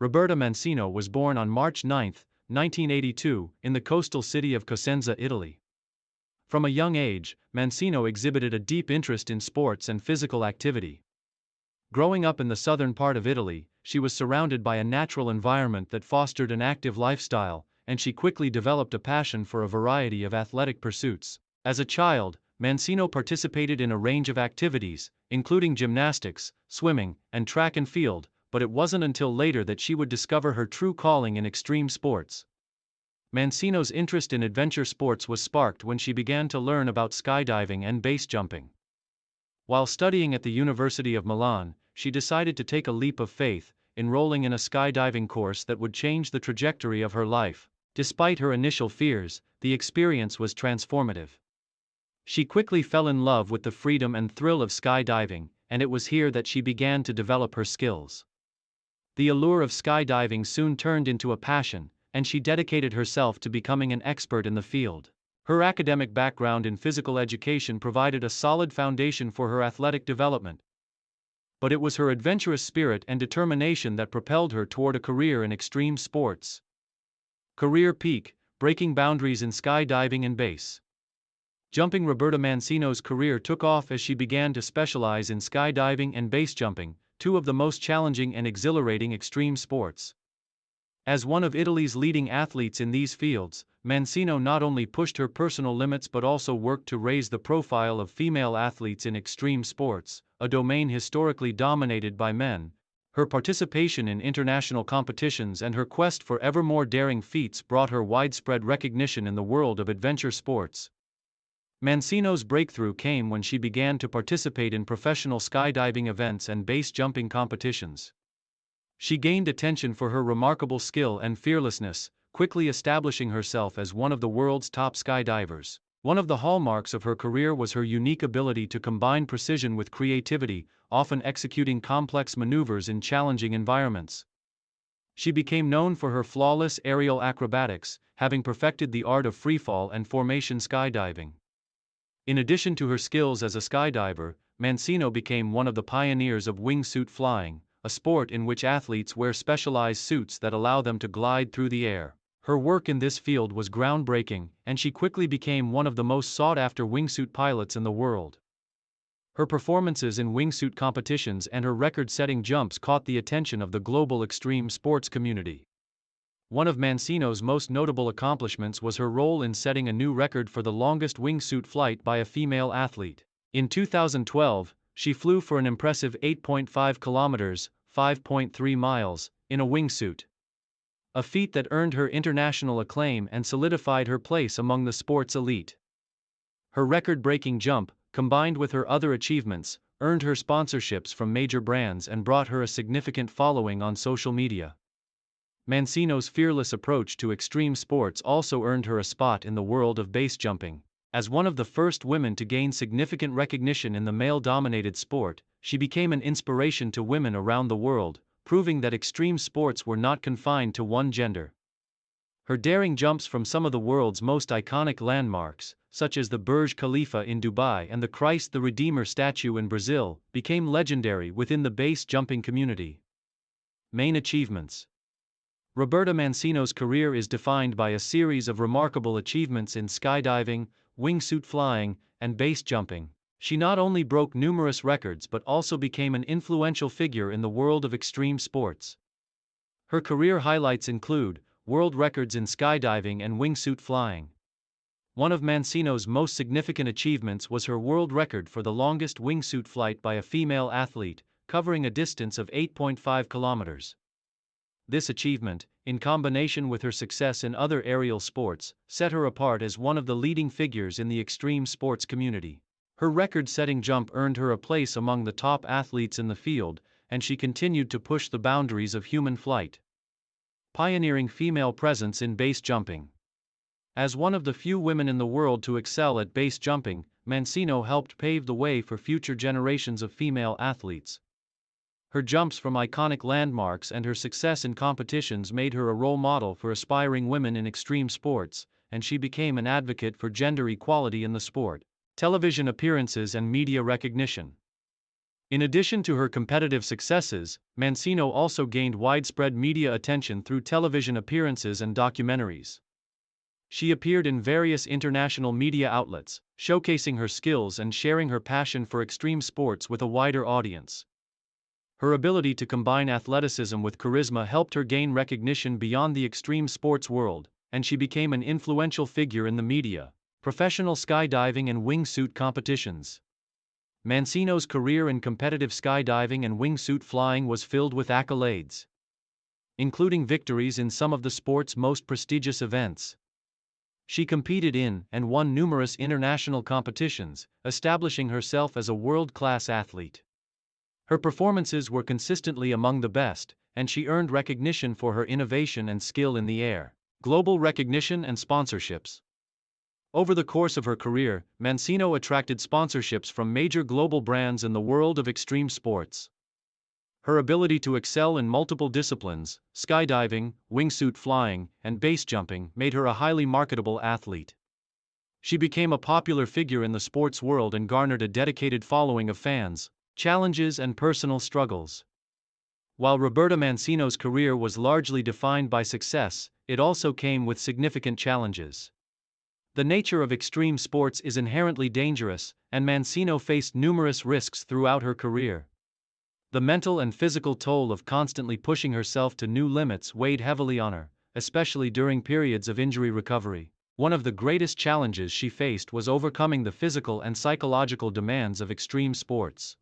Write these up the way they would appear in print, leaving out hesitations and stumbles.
Roberta Mancino was born on March 9, 1982, in the coastal city of Cosenza, Italy. From a young age, Mancino exhibited a deep interest in sports and physical activity. Growing up in the southern part of Italy, she was surrounded by a natural environment that fostered an active lifestyle, and she quickly developed a passion for a variety of athletic pursuits. As a child, Mancino participated in a range of activities, including gymnastics, swimming, and track and field, but it wasn't until later that she would discover her true calling in extreme sports. Mancino's interest in adventure sports was sparked when she began to learn about skydiving and base jumping. While studying at the University of Milan, she decided to take a leap of faith, enrolling in a skydiving course that would change the trajectory of her life. Despite her initial fears, the experience was transformative. She quickly fell in love with the freedom and thrill of skydiving, and it was here that she began to develop her skills. The allure of skydiving soon turned into a passion, and she dedicated herself to becoming an expert in the field. Her academic background in physical education provided a solid foundation for her athletic development. But it was her adventurous spirit and determination that propelled her toward a career in extreme sports. Career peak: breaking boundaries in skydiving and base jumping. Roberta Mancino's career took off as she began to specialize in skydiving and base jumping, two of the most challenging and exhilarating extreme sports. As one of Italy's leading athletes in these fields, Mancino not only pushed her personal limits but also worked to raise the profile of female athletes in extreme sports, a domain historically dominated by men. Her participation in international competitions and her quest for ever more daring feats brought her widespread recognition in the world of adventure sports. Mancino's breakthrough came when she began to participate in professional skydiving events and base jumping competitions. She gained attention for her remarkable skill and fearlessness, quickly establishing herself as one of the world's top skydivers. One of the hallmarks of her career was her unique ability to combine precision with creativity, often executing complex maneuvers in challenging environments. She became known for her flawless aerial acrobatics, having perfected the art of freefall and formation skydiving. In addition to her skills as a skydiver, Mancino became one of the pioneers of wingsuit flying, a sport in which athletes wear specialized suits that allow them to glide through the air. Her work in this field was groundbreaking, and she quickly became one of the most sought-after wingsuit pilots in the world. Her performances in wingsuit competitions and her record-setting jumps caught the attention of the global extreme sports community. One of Mancino's most notable accomplishments was her role in setting a new record for the longest wingsuit flight by a female athlete. In 2012, she flew for an impressive 8.5 kilometers, 5.3 miles, in a wingsuit. A feat that earned her international acclaim and solidified her place among the sport's elite. Her record-breaking jump, combined with her other achievements, earned her sponsorships from major brands and brought her a significant following on social media. Mancino's fearless approach to extreme sports also earned her a spot in the world of base jumping. As one of the first women to gain significant recognition in the male-dominated sport, she became an inspiration to women around the world, proving that extreme sports were not confined to one gender. Her daring jumps from some of the world's most iconic landmarks, such as the Burj Khalifa in Dubai and the Christ the Redeemer statue in Brazil, became legendary within the base jumping community. Main achievements: Roberta Mancino's career is defined by a series of remarkable achievements in skydiving, wingsuit flying, and base jumping. She not only broke numerous records but also became an influential figure in the world of extreme sports. Her career highlights include world records in skydiving and wingsuit flying. One of Mancino's most significant achievements was her world record for the longest wingsuit flight by a female athlete, covering a distance of 8.5 kilometers. This achievement, in combination with her success in other aerial sports, set her apart as one of the leading figures in the extreme sports community. Her record-setting jump earned her a place among the top athletes in the field, and she continued to push the boundaries of human flight. Pioneering female presence in base jumping. As one of the few women in the world to excel at base jumping, Mancino helped pave the way for future generations of female athletes. Her jumps from iconic landmarks and her success in competitions made her a role model for aspiring women in extreme sports, and she became an advocate for gender equality in the sport. Television appearances and media recognition. In addition to her competitive successes, Mancino also gained widespread media attention through television appearances and documentaries. She appeared in various international media outlets, showcasing her skills and sharing her passion for extreme sports with a wider audience. Her ability to combine athleticism with charisma helped her gain recognition beyond the extreme sports world, and she became an influential figure in the media, professional skydiving and wingsuit competitions. Mancino's career in competitive skydiving and wingsuit flying was filled with accolades, including victories in some of the sport's most prestigious events. She competed in and won numerous international competitions, establishing herself as a world-class athlete. Her performances were consistently among the best, and she earned recognition for her innovation and skill in the air. Global recognition and sponsorships. Over the course of her career, Mancino attracted sponsorships from major global brands in the world of extreme sports. Her ability to excel in multiple disciplines, skydiving, wingsuit flying, and base jumping, made her a highly marketable athlete. She became a popular figure in the sports world and garnered a dedicated following of fans, challenges, and personal struggles. While Roberta Mancino's career was largely defined by success, it also came with significant challenges. The nature of extreme sports is inherently dangerous, and Mancino faced numerous risks throughout her career. The mental and physical toll of constantly pushing herself to new limits weighed heavily on her, especially during periods of injury recovery. One of the greatest challenges she faced was overcoming the physical and psychological demands of extreme sports.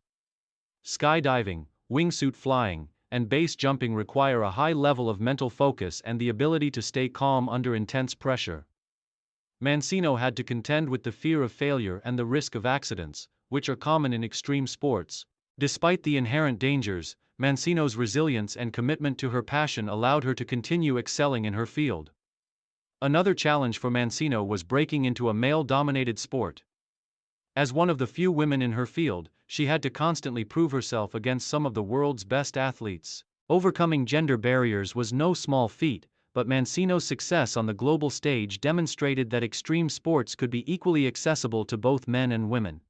Skydiving, wingsuit flying, and base jumping require a high level of mental focus and the ability to stay calm under intense pressure. Mancino had to contend with the fear of failure and the risk of accidents, which are common in extreme sports. Despite the inherent dangers, Mancino's resilience and commitment to her passion allowed her to continue excelling in her field. Another challenge for Mancino was breaking into a male-dominated sport. As one of the few women in her field, she had to constantly prove herself against some of the world's best athletes. Overcoming gender barriers was no small feat, but Mancino's success on the global stage demonstrated that extreme sports could be equally accessible to both men and women.